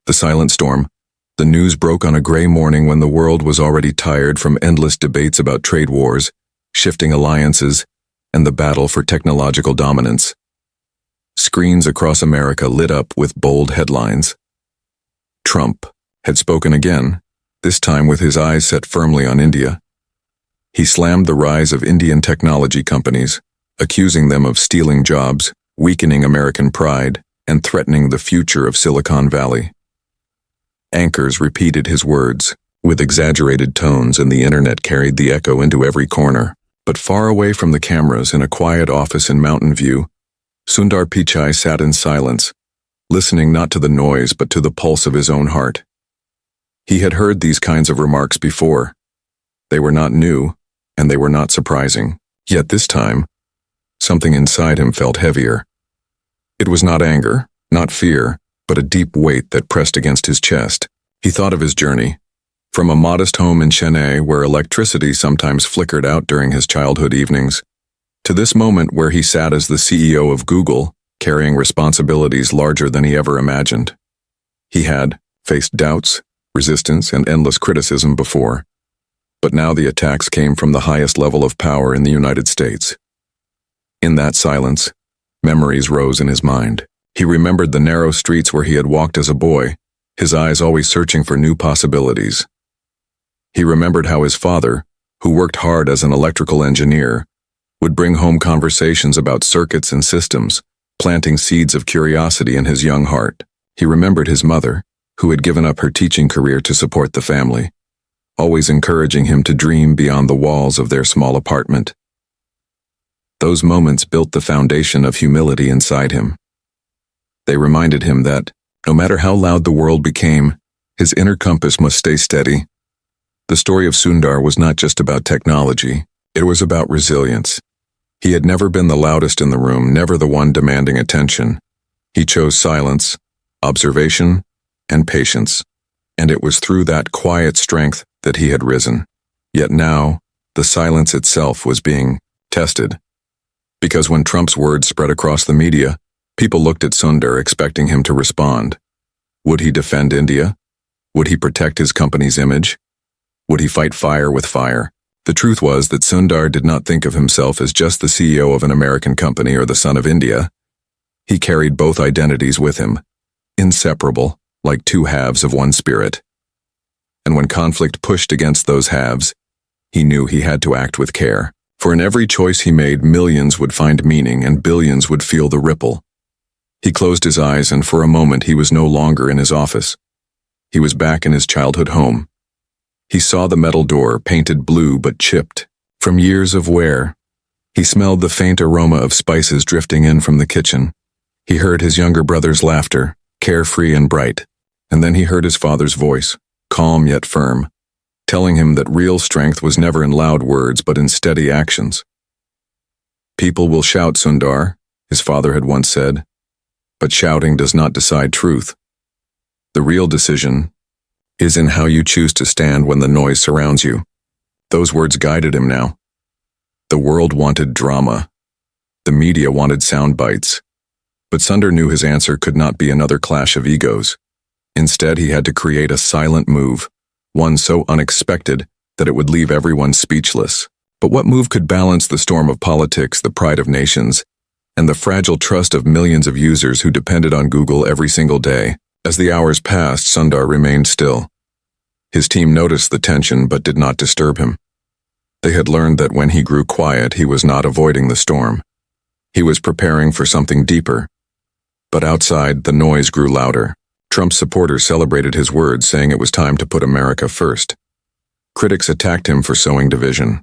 The silent storm. The news broke on a gray morning when the world was already tired from endless debates about trade wars, shifting alliances, and the battle for technological dominance. Screens across America lit up with bold headlines. Trump had spoken again, this time with his eyes set firmly on India. He slammed the rise of Indian technology companies, accusing them of stealing jobs, weakening American pride, and threatening the future of Silicon Valley. Anchors repeated his words, with exaggerated tones, and the internet carried the echo into every corner. But far away from the cameras, in a quiet office in Mountain View, Sundar Pichai sat in silence, listening not to the noise but to the pulse of his own heart. He had heard these kinds of remarks before. They were not new, and they were not surprising. Yet this time, something inside him felt heavier. It was not anger, not fear, but a deep weight that pressed against his chest. He thought of his journey, from a modest home in Chennai where electricity sometimes flickered out during his childhood evenings, to this moment where he sat as the CEO of Google, carrying responsibilities larger than he ever imagined. He had faced doubts, resistance, and endless criticism before, but now the attacks came from the highest level of power in the United States. In that silence, memories rose in his mind. He remembered the narrow streets where he had walked as a boy, his eyes always searching for new possibilities. He remembered how his father, who worked hard as an electrical engineer, would bring home conversations about circuits and systems, planting seeds of curiosity in his young heart. He remembered his mother, who had given up her teaching career to support the family, always encouraging him to dream beyond the walls of their small apartment. Those moments built the foundation of humility inside him. They reminded him that, no matter how loud the world became, his inner compass must stay steady. The story of Sundar was not just about technology, it was about resilience. He had never been the loudest in the room, never the one demanding attention. He chose silence, observation, and patience, and it was through that quiet strength that he had risen. Yet now, the silence itself was being tested. Because when Trump's words spread across the media, people looked at Sundar expecting him to respond. Would he defend India? Would he protect his company's image? Would he fight fire with fire? The truth was that Sundar did not think of himself as just the CEO of an American company or the son of India. He carried both identities with him, inseparable, like two halves of one spirit. And when conflict pushed against those halves, he knew he had to act with care. For in every choice he made, millions would find meaning and billions would feel the ripple. He closed his eyes, and for a moment he was no longer in his office. He was back in his childhood home. He saw the metal door, painted blue but chipped from years of wear. He smelled the faint aroma of spices drifting in from the kitchen. He heard his younger brother's laughter, carefree and bright, and then he heard his father's voice, calm yet firm, telling him that real strength was never in loud words but in steady actions. "People will shout, Sundar," his father had once said, "but shouting does not decide truth. The real decision is in how you choose to stand when the noise surrounds you." Those words guided him now. The world wanted drama. The media wanted sound bites. But Sundar knew his answer could not be another clash of egos. Instead, he had to create a silent move, one so unexpected that it would leave everyone speechless. But what move could balance the storm of politics, the pride of nations, and the fragile trust of millions of users who depended on Google every single day? As the hours passed, Sundar remained still. His team noticed the tension but did not disturb him. They had learned that when he grew quiet, he was not avoiding the storm. He was preparing for something deeper. But outside, the noise grew louder. Trump's supporters celebrated his words, saying it was time to put America first. Critics attacked him for sowing division.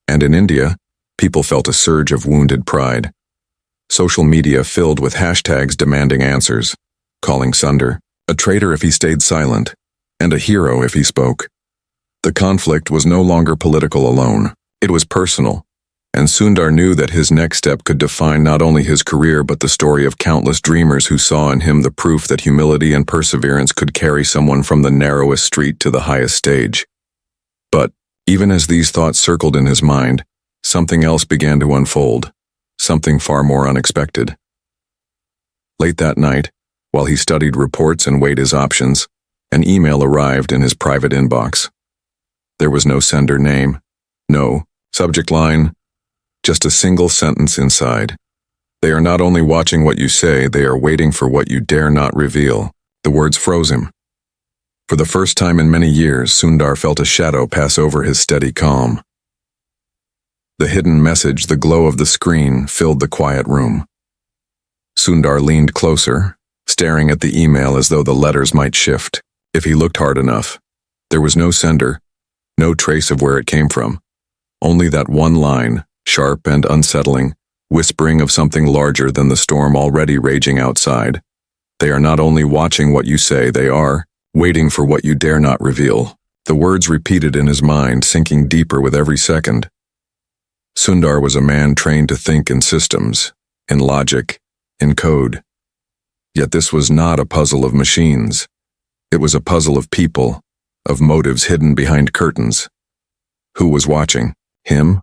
And in India, people felt a surge of wounded pride. Social media filled with hashtags demanding answers, calling Sundar a traitor if he stayed silent, and a hero if he spoke. The conflict was no longer political alone. It was personal, and Sundar knew that his next step could define not only his career but the story of countless dreamers who saw in him the proof that humility and perseverance could carry someone from the narrowest street to the highest stage. But, even as these thoughts circled in his mind, something else began to unfold, something far more unexpected. Late that night, While he studied reports and weighed his options, an email arrived in his private inbox. There was no sender name, no subject line, just a single sentence inside. They are not only watching what you say, they are waiting for what you dare not reveal. The words froze him. For the first time in many years, Sundar felt a shadow pass over his steady calm. The hidden message, the glow of the screen, filled the quiet room. Sundar leaned closer, staring at the email as though the letters might shift. If he looked hard enough, there was no sender, no trace of where it came from. Only that one line, sharp and unsettling, whispering of something larger than the storm already raging outside. They are not only watching what you say, they are waiting for what you dare not reveal. The words repeated in his mind, sinking deeper with every second. Sundar was a man trained to think in systems, in logic, in code. Yet this was not a puzzle of machines. It was a puzzle of people, of motives hidden behind curtains. Who was watching? Him?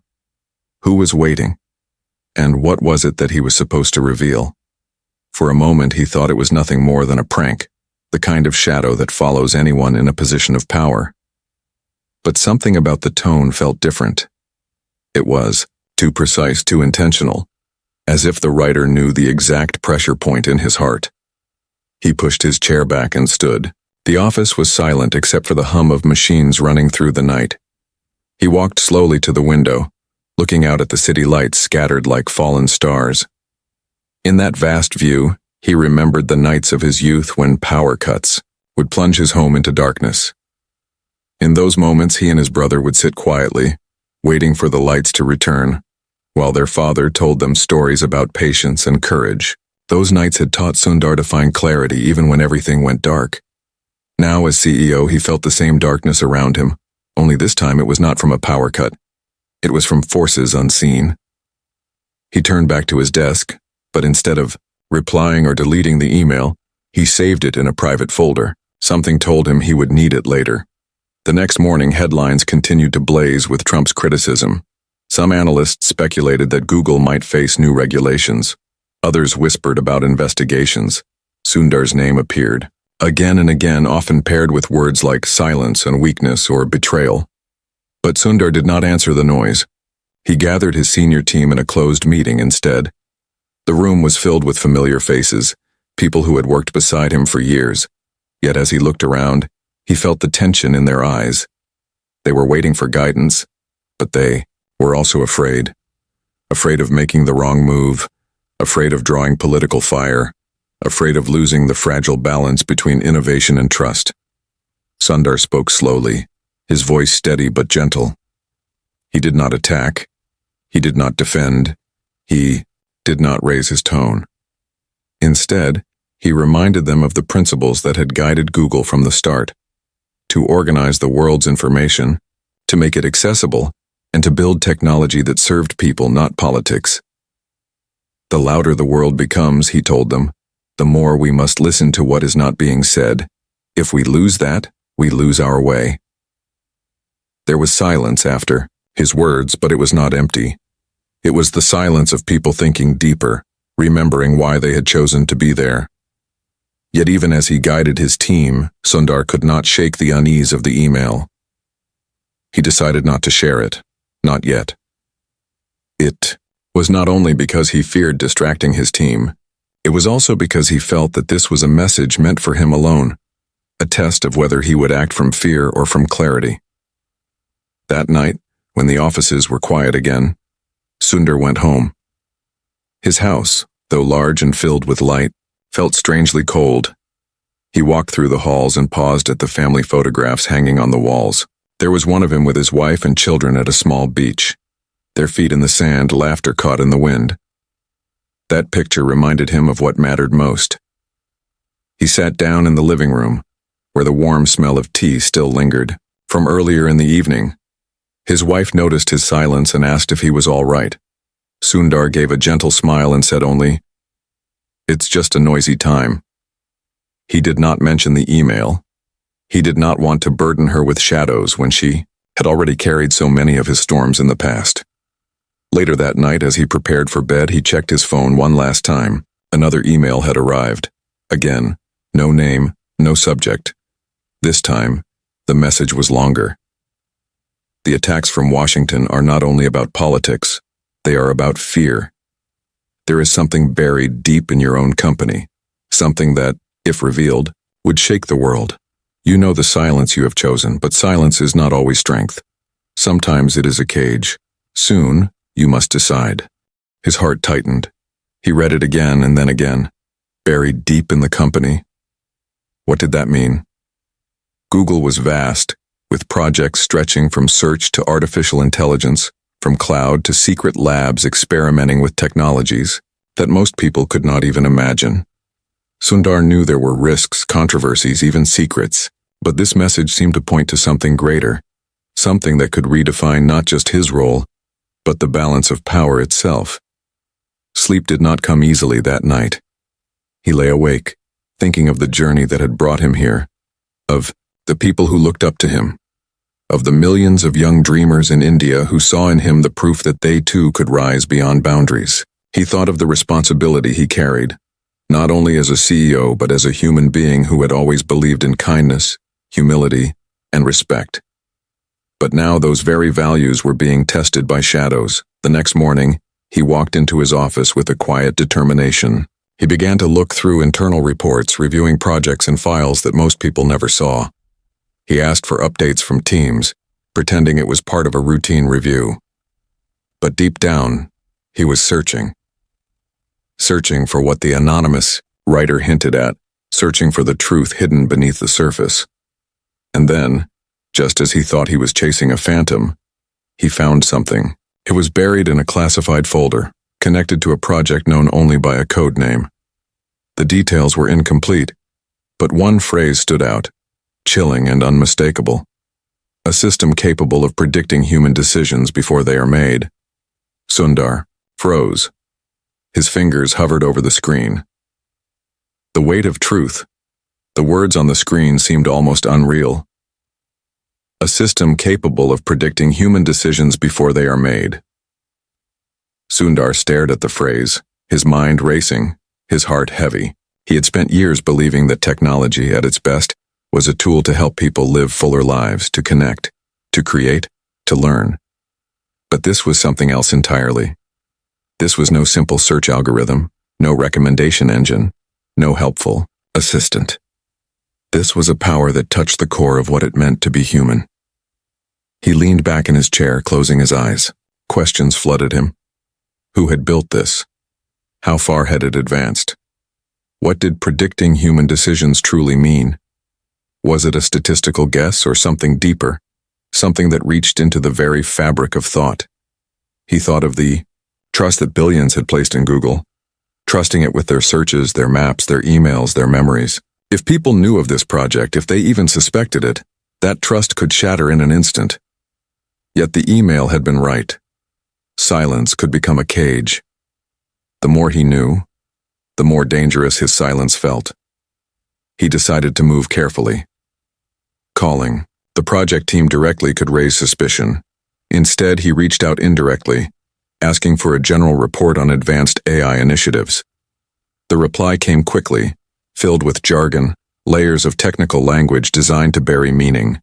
Who was waiting? And what was it that he was supposed to reveal? For a moment he thought it was nothing more than a prank, the kind of shadow that follows anyone in a position of power. But something about the tone felt different. It was too precise, too intentional, as if the writer knew the exact pressure point in his heart. He pushed his chair back and stood. The office was silent except for the hum of machines running through the night. He walked slowly to the window, looking out at the city lights scattered like fallen stars. In that vast view, he remembered the nights of his youth when power cuts would plunge his home into darkness. In those moments, he and his brother would sit quietly, waiting for the lights to return, while their father told them stories about patience and courage. Those nights had taught Sundar to find clarity even when everything went dark. Now, as CEO, he felt the same darkness around him, only this time it was not from a power cut. It was from forces unseen. He turned back to his desk, but instead of replying or deleting the email, he saved it in a private folder. Something told him he would need it later. The next morning, headlines continued to blaze with Trump's criticism. Some analysts speculated that Google might face new regulations. Others whispered about investigations. Sundar's name appeared, again and again, often paired with words like silence and weakness or betrayal. But Sundar did not answer the noise. He gathered his senior team in a closed meeting instead. The room was filled with familiar faces, people who had worked beside him for years. Yet as he looked around, he felt the tension in their eyes. They were waiting for guidance, but they were also afraid. Afraid of making the wrong move, afraid of drawing political fire, afraid of losing the fragile balance between innovation and trust. Sundar spoke slowly, his voice steady but gentle. He did not attack. He did not defend. He did not raise his tone. Instead, he reminded them of the principles that had guided Google from the start: to organize the world's information, to make it accessible, and to build technology that served people, not politics. The louder the world becomes, he told them, the more we must listen to what is not being said. If we lose that, we lose our way. There was silence after his words, but it was not empty. It was the silence of people thinking deeper, remembering why they had chosen to be there. Yet even as he guided his team, Sundar could not shake the unease of the email. He decided not to share it, not yet. It was not only because he feared distracting his team, it was also because he felt that this was a message meant for him alone, a test of whether he would act from fear or from clarity. That night, when the offices were quiet again, Sundar went home. His house, though large and filled with light, felt strangely cold. He walked through the halls and paused at the family photographs hanging on the walls. There was one of him with his wife and children at a small beach, their feet in the sand, laughter caught in the wind. That picture reminded him of what mattered most. He sat down in the living room, where the warm smell of tea still lingered, from earlier in the evening. His wife noticed his silence and asked if he was all right. Sundar gave a gentle smile and said only, "It's just a noisy time." He did not mention the email. He did not want to burden her with shadows when she had already carried so many of his storms in the past. Later that night, as he prepared for bed, he checked his phone one last time. Another email had arrived. Again, No name, no subject. This time, the message was longer. The attacks from Washington are not only about politics, they are about fear. There is something buried deep in your own company, something that, if revealed, would shake the world. You know the silence you have chosen, but silence is not always strength. Sometimes it is a cage. Soon, you must decide. His heart tightened. He read it again and then again. Buried deep in the company. What did that mean? Google was vast, with projects stretching from search to artificial intelligence, from cloud to secret labs experimenting with technologies that most people could not even imagine. Sundar knew there were risks, controversies, even secrets, but this message seemed to point to something greater, something that could redefine not just his role, but the balance of power itself. Sleep did not come easily that night. He lay awake, thinking of the journey that had brought him here, of the people who looked up to him, of the millions of young dreamers in India who saw in him the proof that they too could rise beyond boundaries. He thought of the responsibility he carried, not only as a CEO but as a human being who had always believed in kindness, humility, and respect. But now those very values were being tested by shadows. The next morning, he walked into his office with a quiet determination. He began to look through internal reports, reviewing projects and files that most people never saw. He asked for updates from teams, pretending it was part of a routine review. But deep down, he was searching. Searching for what the anonymous writer hinted at, searching for the truth hidden beneath the surface. And then, just as he thought he was chasing a phantom, he found something. It was buried in a classified folder, connected to a project known only by a code name. The details were incomplete, but one phrase stood out, chilling and unmistakable. A system capable of predicting human decisions before they are made. Sundar froze. His fingers hovered over the screen. The weight of truth. The words on the screen seemed almost unreal. A system capable of predicting human decisions before they are made. Sundar stared at the phrase, his mind racing, his heart heavy. He had spent years believing that technology, at its best, was a tool to help people live fuller lives, to connect, to create, to learn. But this was something else entirely. This was no simple search algorithm, no recommendation engine, no helpful assistant. This was a power that touched the core of what it meant to be human. He leaned back in his chair, closing his eyes. Questions flooded him. Who had built this? How far had it advanced? What did predicting human decisions truly mean? Was it a statistical guess or something deeper, something that reached into the very fabric of thought? He thought of the trust that billions had placed in Google, trusting it with their searches, their maps, their emails, their memories. If people knew of this project, if they even suspected it, that trust could shatter in an instant. Yet the email had been right. Silence could become a cage. The more he knew, the more dangerous his silence felt. He decided to move carefully. Calling the project team directly could raise suspicion. Instead, he reached out indirectly, asking for a general report on advanced AI initiatives. The reply came quickly, filled with jargon, layers of technical language designed to bury meaning.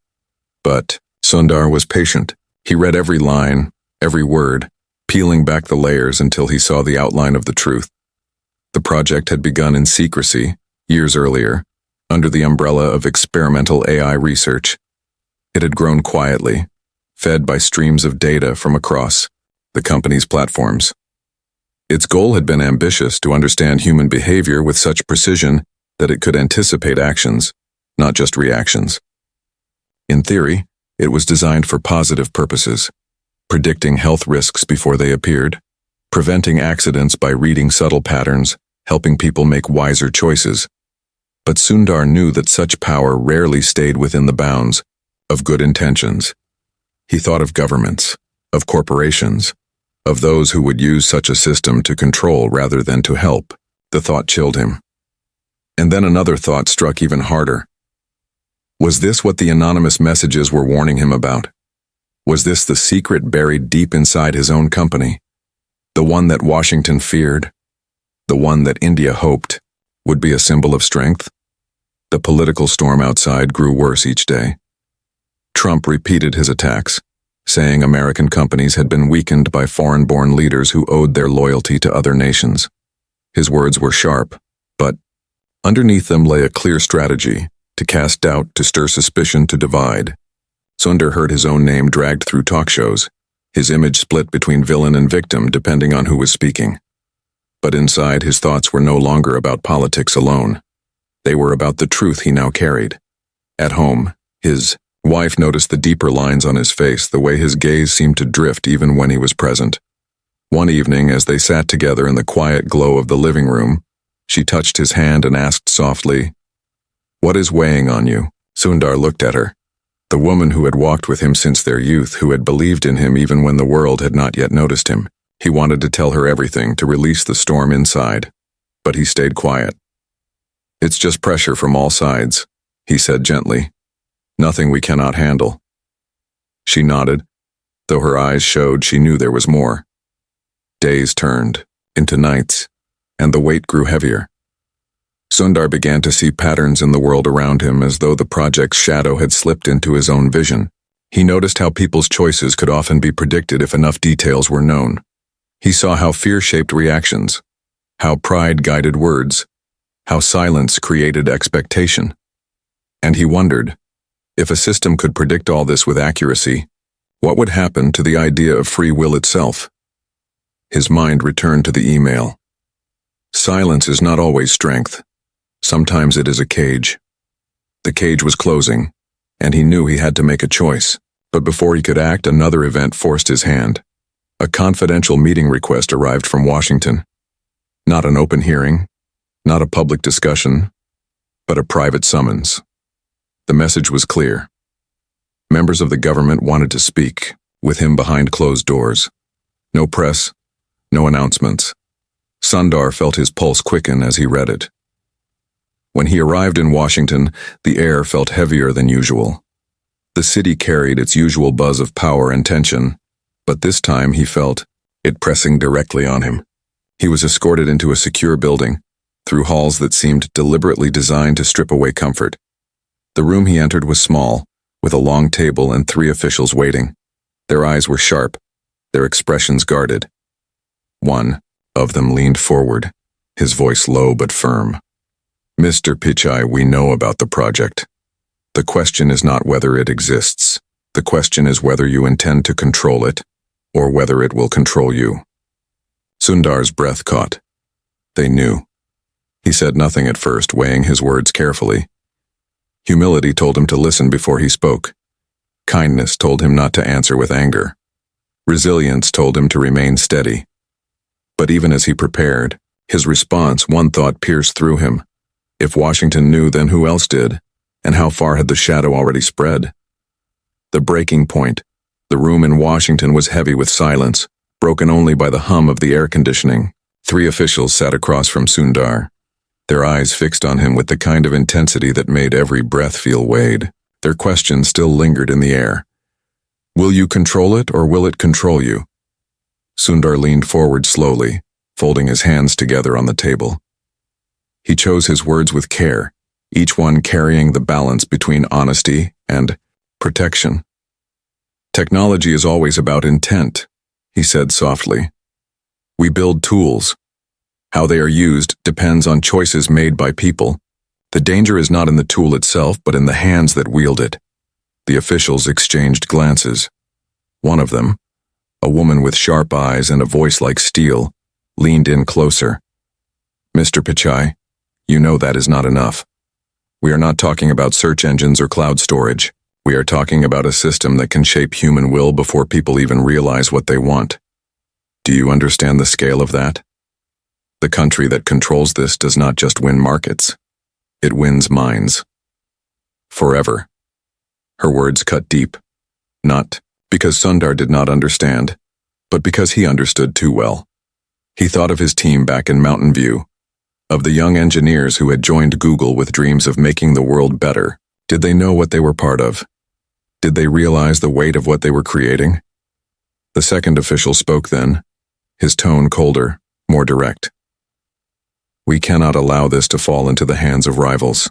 But Sundar was patient. He read every line, every word, peeling back the layers until he saw the outline of the truth. The project had begun in secrecy, years earlier, under the umbrella of experimental AI research. It had grown quietly, fed by streams of data from across the company's platforms. Its goal had been ambitious: to understand human behavior with such precision that it could anticipate actions, not just reactions. In theory, it was designed for positive purposes, predicting health risks before they appeared, preventing accidents by reading subtle patterns, helping people make wiser choices. But Sundar knew that such power rarely stayed within the bounds of good intentions. He thought of governments, of corporations, of those who would use such a system to control rather than to help. The thought chilled him. And then another thought struck even harder. Was this what the anonymous messages were warning him about? Was this the secret buried deep inside his own company? The one that Washington feared? The one that India hoped would be a symbol of strength? The political storm outside grew worse each day. Trump repeated his attacks, saying American companies had been weakened by foreign-born leaders who owed their loyalty to other nations. His words were sharp, but underneath them lay a clear strategy: to cast doubt, to stir suspicion, to divide. Sundar heard his own name dragged through talk shows, his image split between villain and victim depending on who was speaking. But inside, his thoughts were no longer about politics alone. They were about the truth he now carried. At home, his wife noticed the deeper lines on his face, the way his gaze seemed to drift even when he was present. One evening, as they sat together in the quiet glow of the living room, she touched his hand and asked softly, "What is weighing on you?" Sundar looked at her. The woman who had walked with him since their youth, who had believed in him even when the world had not yet noticed him. He wanted to tell her everything, to release the storm inside, but he stayed quiet. "It's just pressure from all sides," he said gently. "Nothing we cannot handle." She nodded, though her eyes showed she knew there was more. Days turned into nights, and the weight grew heavier. Sundar began to see patterns in the world around him, as though the project's shadow had slipped into his own vision. He noticed how people's choices could often be predicted if enough details were known. He saw how fear shaped reactions, how pride guided words, how silence created expectation. And he wondered, if a system could predict all this with accuracy, what would happen to the idea of free will itself? His mind returned to the email. Silence is not always strength. Sometimes it is a cage. The cage was closing, and he knew he had to make a choice. But before he could act, another event forced his hand. A confidential meeting request arrived from Washington. Not an open hearing, not a public discussion, but a private summons. The message was clear. Members of the government wanted to speak, with him behind closed doors. No press, no announcements. Sundar felt his pulse quicken as he read it. When he arrived in Washington, the air felt heavier than usual. The city carried its usual buzz of power and tension, but this time he felt it pressing directly on him. He was escorted into a secure building, through halls that seemed deliberately designed to strip away comfort. The room he entered was small, with a long table and 3 officials waiting. Their eyes were sharp, their expressions guarded. One of them leaned forward, his voice low but firm. "Mr. Pichai, we know about the project. The question is not whether it exists. The question is whether you intend to control it, or whether it will control you." Sundar's breath caught. They knew. He said nothing at first, weighing his words carefully. Humility told him to listen before he spoke. Kindness told him not to answer with anger. Resilience told him to remain steady. But even as he prepared, his response, one thought pierced through him. If Washington knew, then who else did? And how far had the shadow already spread? The breaking point. The room in Washington was heavy with silence, broken only by the hum of the air conditioning. 3 officials sat across from Sundar, their eyes fixed on him with the kind of intensity that made every breath feel weighed. Their questions still lingered in the air. "Will you control it, or will it control you?" Sundar leaned forward slowly, folding his hands together on the table. He chose his words with care, each one carrying the balance between honesty and protection. "Technology is always about intent," he said softly. "We build tools. How they are used depends on choices made by people. The danger is not in the tool itself, but in the hands that wield it." The officials exchanged glances. One of them, a woman with sharp eyes and a voice like steel, leaned in closer. "Mr. Pichai, you know that is not enough. We are not talking about search engines or cloud storage. We are talking about a system that can shape human will before people even realize what they want. Do you understand the scale of that? The country that controls this does not just win markets. It wins minds. Forever." Her words cut deep, not because Sundar did not understand, but because he understood too well. He thought of his team back in Mountain View, of the young engineers who had joined Google with dreams of making the world better. Did they know what they were part of? Did they realize the weight of what they were creating? The second official spoke then, his tone colder, more direct. "We cannot allow this to fall into the hands of rivals.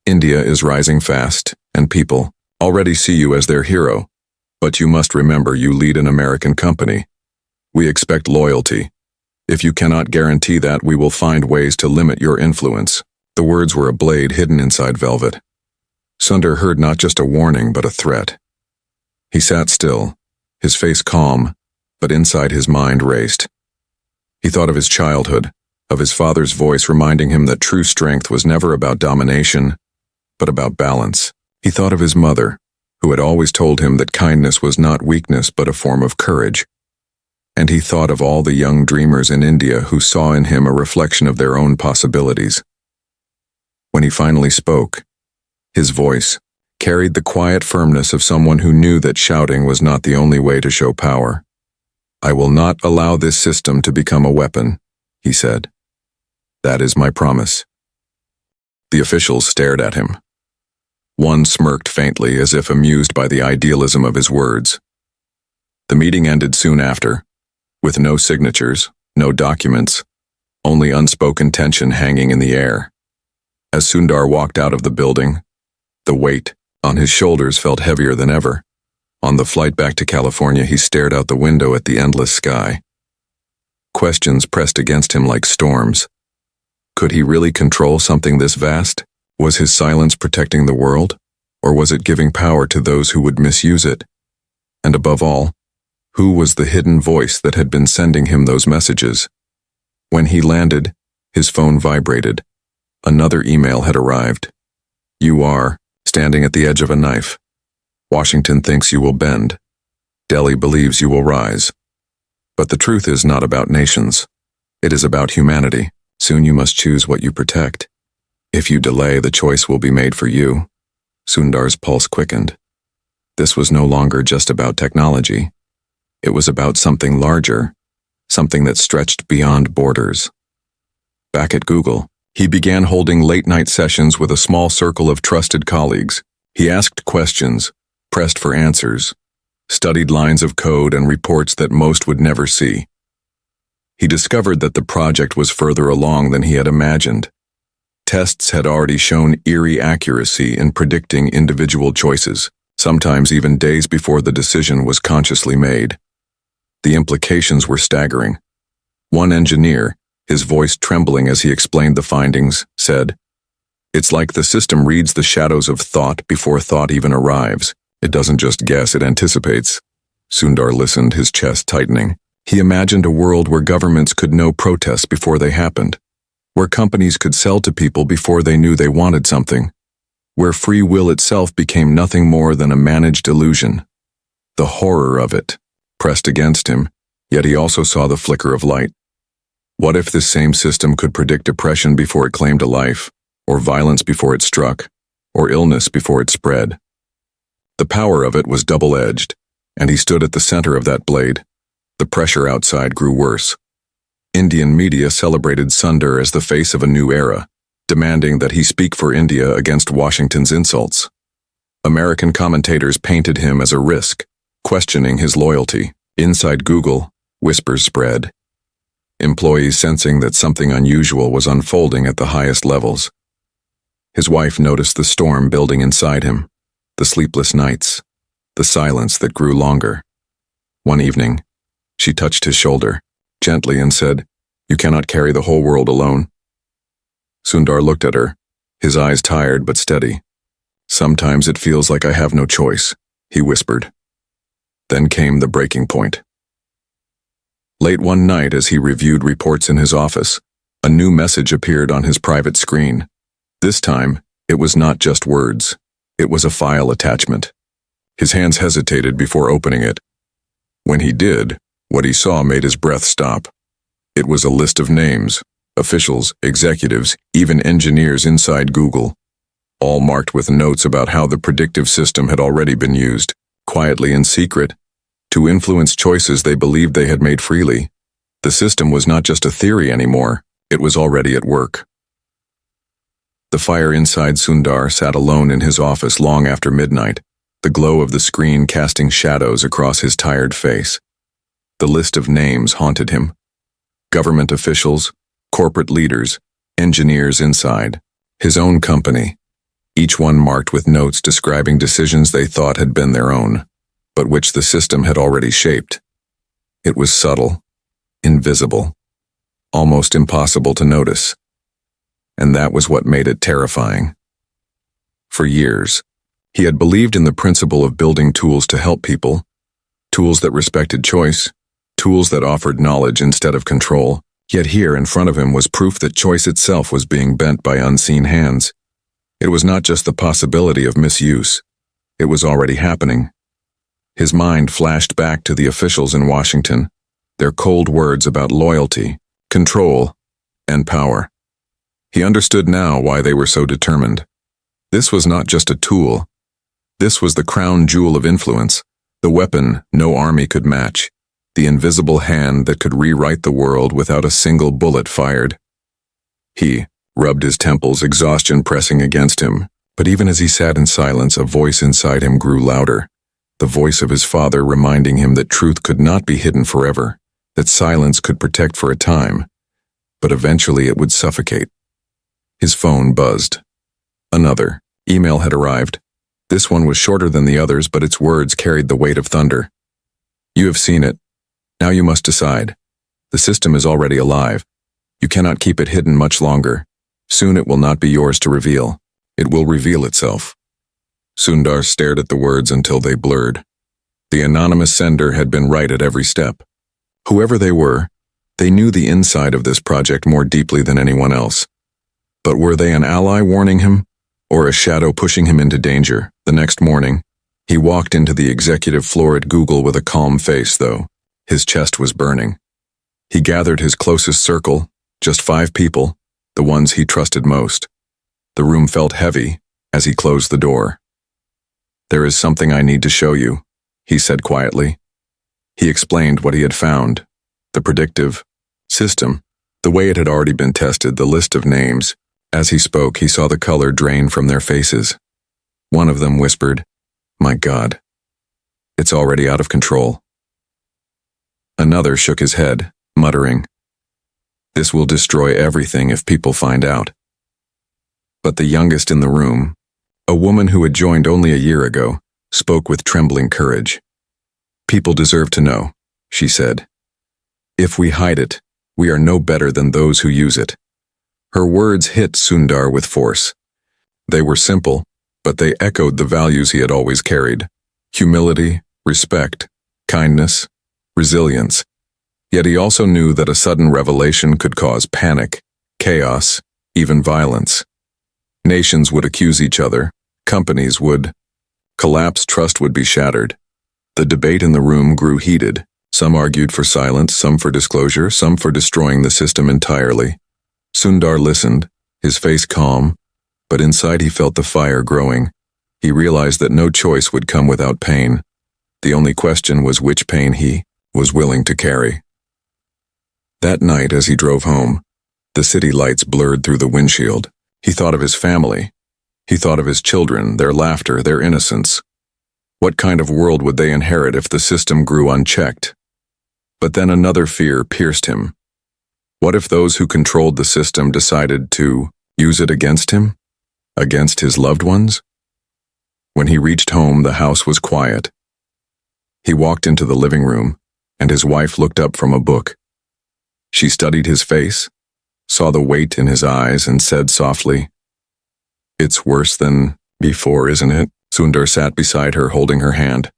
India is rising fast, and people already see you as their hero. But you must remember you lead an American company. We expect loyalty. If you cannot guarantee that, we will find ways to limit your influence." The words were a blade hidden inside velvet. Sundar heard not just a warning, but a threat. He sat still, his face calm, but inside his mind raced. He thought of his childhood, of his father's voice reminding him that true strength was never about domination, but about balance. He thought of his mother, who had always told him that kindness was not weakness but a form of courage. And he thought of all the young dreamers in India who saw in him a reflection of their own possibilities. When he finally spoke, his voice carried the quiet firmness of someone who knew that shouting was not the only way to show power. "I will not allow this system to become a weapon," he said. "That is my promise." The officials stared at him. One smirked faintly, as if amused by the idealism of his words. The meeting ended soon after, with no signatures, no documents, only unspoken tension hanging in the air. As Sundar walked out of the building, the weight on his shoulders felt heavier than ever. On the flight back to California, he stared out the window at the endless sky. Questions pressed against him like storms. Could he really control something this vast? Was his silence protecting the world, or was it giving power to those who would misuse it? And above all, who was the hidden voice that had been sending him those messages? When he landed, his phone vibrated. Another email had arrived. "You are standing at the edge of a knife. Washington thinks you will bend. Delhi believes you will rise. But the truth is not about nations. It is about humanity. Soon you must choose what you protect. If you delay, the choice will be made for you." Sundar's pulse quickened. This was no longer just about technology. It was about something larger, something that stretched beyond borders. Back at Google, he began holding late-night sessions with a small circle of trusted colleagues. He asked questions, pressed for answers, studied lines of code and reports that most would never see. He discovered that the project was further along than he had imagined. Tests had already shown eerie accuracy in predicting individual choices, sometimes even days before the decision was consciously made. The implications were staggering. One engineer, his voice trembling as he explained the findings, said, "It's like the system reads the shadows of thought before thought even arrives. It doesn't just guess, it anticipates." Sundar listened, his chest tightening. He imagined a world where governments could know protests before they happened, where companies could sell to people before they knew they wanted something, where free will itself became nothing more than a managed illusion. The horror of it pressed against him, yet he also saw the flicker of light. What if this same system could predict depression before it claimed a life, or violence before it struck, or illness before it spread? The power of it was double-edged, and he stood at the center of that blade. The pressure outside grew worse. Indian media celebrated Sundar as the face of a new era, demanding that he speak for India against Washington's insults. American commentators painted him as a risk, questioning his loyalty. Inside Google, whispers spread. Employees sensing that something unusual was unfolding at the highest levels. His wife noticed the storm building inside him, the sleepless nights, the silence that grew longer. One evening, she touched his shoulder, gently, and said, "You cannot carry the whole world alone." Sundar looked at her, his eyes tired but steady. "Sometimes it feels like I have no choice," he whispered. Then came the breaking point. Late one night, as he reviewed reports in his office, a new message appeared on his private screen. This time, it was not just words. It was a file attachment. His hands hesitated before opening it. When he did, what he saw made his breath stop. It was a list of names, officials, executives, even engineers inside Google, all marked with notes about how the predictive system had already been used, quietly in secret, to influence choices they believed they had made freely. The system was not just a theory anymore, it was already at work. The fire inside Sundar sat alone in his office long after midnight, the glow of the screen casting shadows across his tired face. The list of names haunted him. Government officials, corporate leaders, engineers inside, his own company. each one marked with notes describing decisions they thought had been their own, but which the system had already shaped. It was subtle, invisible, almost impossible to notice. And that was what made it terrifying. For years, he had believed in the principle of building tools to help people, tools that respected choice, tools that offered knowledge instead of control, yet here in front of him was proof that choice itself was being bent by unseen hands. It was not just the possibility of misuse, it was already happening. His mind flashed back to the officials in Washington, their cold words about loyalty, control, and power. He understood now why they were so determined. This was not just a tool. This was the crown jewel of influence, the weapon no army could match, the invisible hand that could rewrite the world without a single bullet fired. He rubbed his temples, exhaustion pressing against him, but even as he sat in silence, a voice inside him grew louder, the voice of his father reminding him that truth could not be hidden forever, that silence could protect for a time, but eventually it would suffocate. His phone buzzed. Another email had arrived. This one was shorter than the others, but its words carried the weight of thunder. You have seen it. Now you must decide. The system is already alive. You cannot keep it hidden much longer. Soon it will not be yours to reveal. It will reveal itself. Sundar stared at the words until they blurred. The anonymous sender had been right at every step. Whoever they were, they knew the inside of this project more deeply than anyone else. But were they an ally warning him, or a shadow pushing him into danger? The next morning, he walked into the executive floor at Google with a calm face, though his chest was burning. He gathered his closest circle, just 5 people, the ones he trusted most. The room felt heavy as he closed the door. There is something I need to show you, he said quietly. He explained what he had found, the predictive system, the way it had already been tested, the list of names. As he spoke, he saw the color drain from their faces. One of them whispered, "My God, it's already out of control." Another shook his head, muttering, "This will destroy everything if people find out." But the youngest in the room, a woman who had joined only a year ago, spoke with trembling courage. "People deserve to know," she said. "If we hide it, we are no better than those who use it." Her words hit Sundar with force. They were simple, but they echoed the values he had always carried: humility, respect, kindness, resilience. Yet he also knew that a sudden revelation could cause panic, chaos, even violence. Nations would accuse each other, companies would collapse, trust would be shattered. The debate in the room grew heated. Some argued for silence, some for disclosure, some for destroying the system entirely. Sundar listened, his face calm, but inside he felt the fire growing. He realized that no choice would come without pain. The only question was which pain he was willing to carry. That night, as he drove home, the city lights blurred through the windshield. He thought of his family. He thought of his children, their laughter, their innocence. What kind of world would they inherit if the system grew unchecked? But then another fear pierced him. What if those who controlled the system decided to use it against him? Against his loved ones? When he reached home, the house was quiet. He walked into the living room, and his wife looked up from a book. She studied his face, saw the weight in his eyes, and said softly, "It's worse than before, isn't it?" Sundar sat beside her, holding her hand.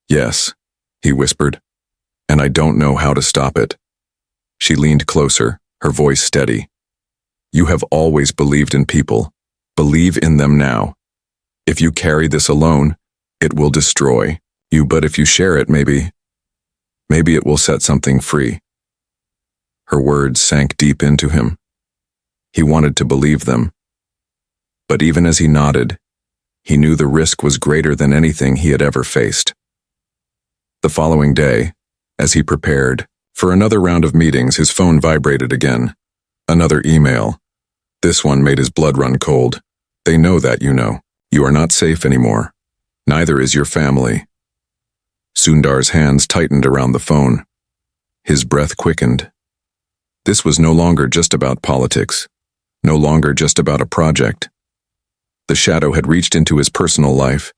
"Yes," he whispered, "and I don't know how to stop it." She leaned closer, her voice steady. "You have always believed in people. Believe in them now. If you carry this alone, it will destroy you, but if you share it, maybe it will set something free." Her words sank deep into him. He wanted to believe them. But even as he nodded, he knew the risk was greater than anything he had ever faced. The following day, as he prepared for another round of meetings, his phone vibrated again. Another email. This one made his blood run cold. "They know that, you know. You are not safe anymore. Neither is your family." Sundar's hands tightened around the phone. His breath quickened. This was no longer just about politics. No longer just about a project. The shadow had reached into his personal life,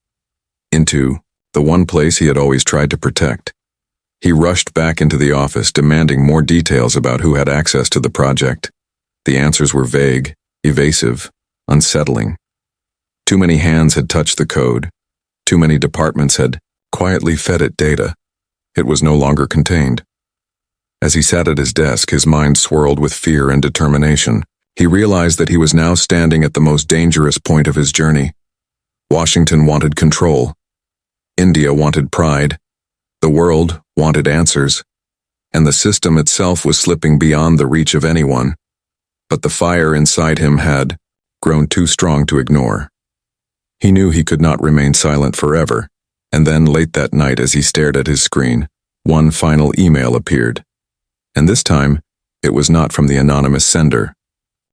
into the one place he had always tried to protect. He rushed back into the office, demanding more details about who had access to the project. The answers were vague, evasive, unsettling. Too many hands had touched the code. Too many departments had quietly fed it data. It was no longer contained. As he sat at his desk, his mind swirled with fear and determination. He realized that he was now standing at the most dangerous point of his journey. Washington wanted control. India wanted pride. The world wanted answers. And the system itself was slipping beyond the reach of anyone. But the fire inside him had grown too strong to ignore. He knew he could not remain silent forever. And then, late that night, as he stared at his screen, one final email appeared. And this time, it was not from the anonymous sender.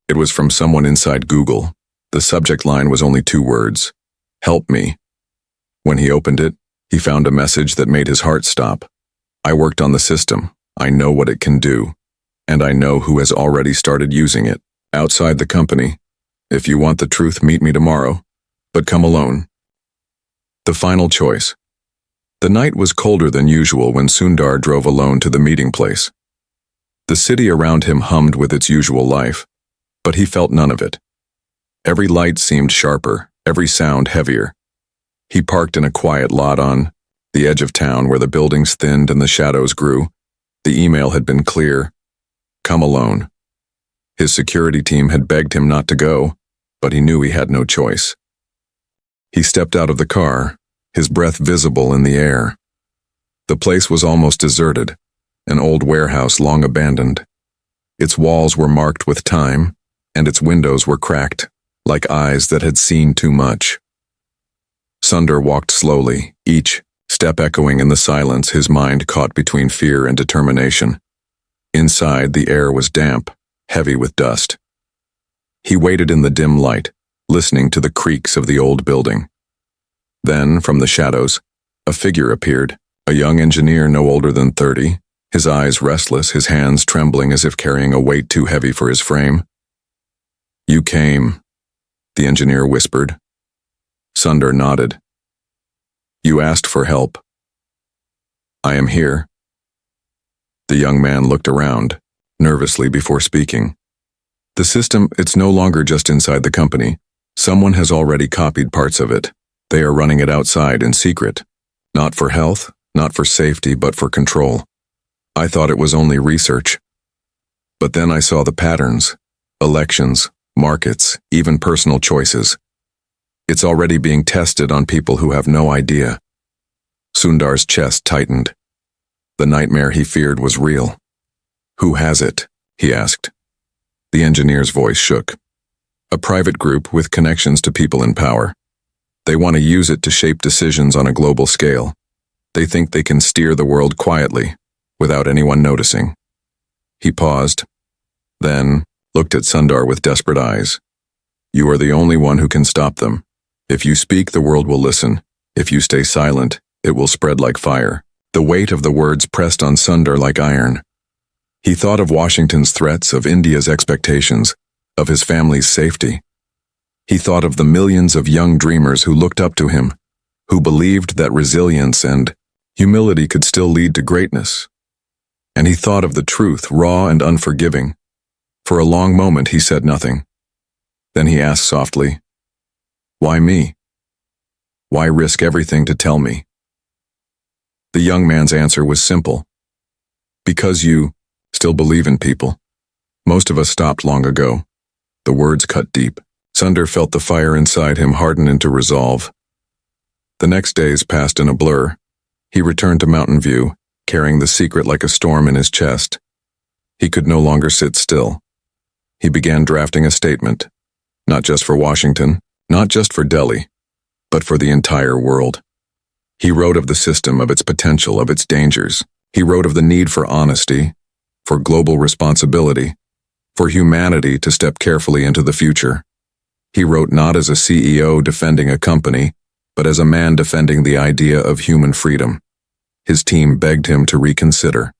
It was from someone inside Google. The subject line was only 2 words: "Help me." When he opened it, he found a message that made his heart stop. "I worked on the system. I know what it can do. And I know who has already started using it. Outside the company. If you want the truth, meet me tomorrow. But come alone." The final choice. The night was colder than usual when Sundar drove alone to the meeting place. The city around him hummed with its usual life, but he felt none of it. Every light seemed sharper, every sound heavier. He parked in a quiet lot on the edge of town where the buildings thinned and the shadows grew. The email had been clear: "Come alone." His security team had begged him not to go, but he knew he had no choice. He stepped out of the car, his breath visible in the air. The place was almost deserted, an old warehouse long abandoned. Its walls were marked with time, and its windows were cracked, like eyes that had seen too much. Sundar walked slowly, each step echoing in the silence, his mind caught between fear and determination. Inside, the air was damp, heavy with dust. He waited in the dim light, listening to the creaks of the old building. Then, from the shadows, a figure appeared, a young engineer no older than 30, his eyes restless, his hands trembling as if carrying a weight too heavy for his frame. "You came," the engineer whispered. Sundar nodded. "You asked for help." "I am here." The young man looked around, nervously before speaking. "The system, it's no longer just inside the company. Someone has already copied parts of it. They are running it outside in secret. Not for health, not for safety, but for control. I thought it was only research. But then I saw the patterns, elections, markets, even personal choices. It's already being tested on people who have no idea." Sundar's chest tightened. The nightmare he feared was real. "Who has it?" he asked. The engineer's voice shook. "A private group with connections to people in power. They want to use it to shape decisions on a global scale. They think they can steer the world quietly, without anyone noticing." He paused, then looked at Sundar with desperate eyes. "You are the only one who can stop them. If you speak, the world will listen. If you stay silent, it will spread like fire." The weight of the words pressed on Sundar like iron. He thought of Washington's threats, of India's expectations, of his family's safety. He thought of the millions of young dreamers who looked up to him, who believed that resilience and humility could still lead to greatness. And he thought of the truth, raw and unforgiving. For a long moment he said nothing. Then he asked softly, "Why me? Why risk everything to tell me?" The young man's answer was simple. "Because you still believe in people. Most of us stopped long ago." The words cut deep. Sundar felt the fire inside him harden into resolve. The next days passed in a blur. He returned to Mountain View, carrying the secret like a storm in his chest. He could no longer sit still. He began drafting a statement, not just for Washington, not just for Delhi, but for the entire world. He wrote of the system, of its potential, of its dangers. He wrote of the need for honesty, for global responsibility, for humanity to step carefully into the future. He wrote not as a CEO defending a company, but as a man defending the idea of human freedom. His team begged him to reconsider.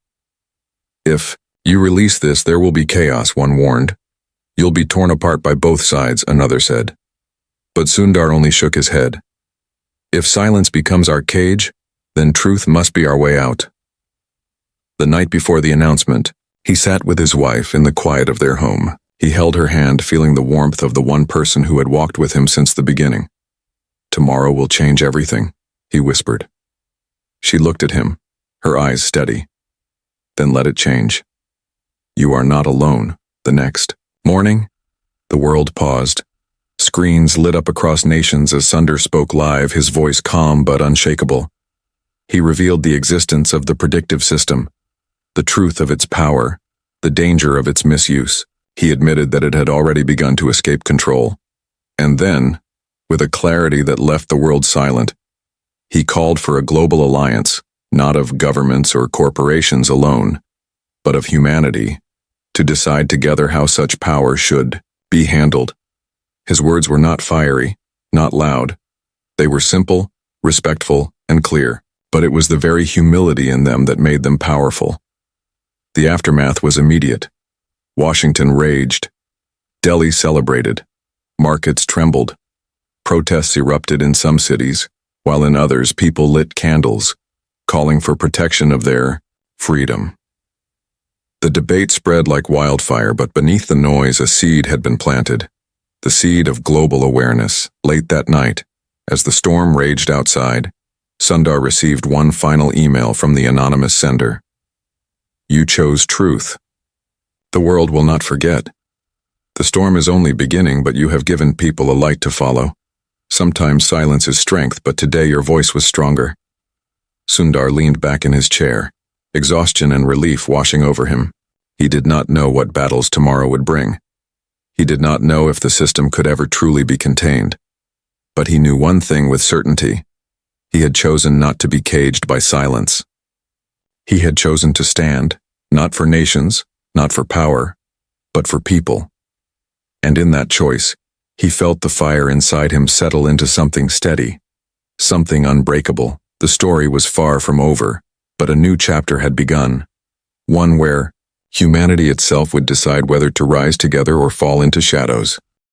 "If you release this, there will be chaos," one warned. "You'll be torn apart by both sides," another said. But Sundar only shook his head. If silence becomes our cage, then truth must be our way out. The night before the announcement, he sat with his wife in the quiet of their home. He held her hand, feeling the warmth of the one person who had walked with him since the beginning. "Tomorrow will change everything," he whispered. She looked at him, her eyes steady. "Then let it change. You are not alone." The next morning, the world paused. Screens lit up across nations as Sundar spoke live, his voice calm but unshakable. He revealed the existence of the predictive system, the truth of its power, the danger of its misuse. He admitted that it had already begun to escape control. And then, with a clarity that left the world silent, he called for a global alliance, not of governments or corporations alone, but of humanity, to decide together how such power should be handled. His words were not fiery, not loud. They were simple, respectful, and clear, but it was the very humility in them that made them powerful. The aftermath was immediate. Washington raged. Delhi celebrated. Markets trembled. Protests erupted in some cities, while in others people lit candles, calling for protection of their freedom. The debate spread like wildfire, but beneath the noise a seed had been planted. The seed of global awareness. Late that night, as the storm raged outside, Sundar received one final email from the anonymous sender. "You chose truth. The world will not forget. The storm is only beginning, but you have given people a light to follow. Sometimes silence is strength, but today your voice was stronger." Sundar leaned back in his chair, exhaustion and relief washing over him. He did not know what battles tomorrow would bring. He did not know if the system could ever truly be contained. But he knew one thing with certainty. He had chosen not to be caged by silence. He had chosen to stand, not for nations, not for power, but for people. And in that choice, he felt the fire inside him settle into something steady, something unbreakable. The story was far from over, but a new chapter had begun. One where humanity itself would decide whether to rise together or fall into shadows.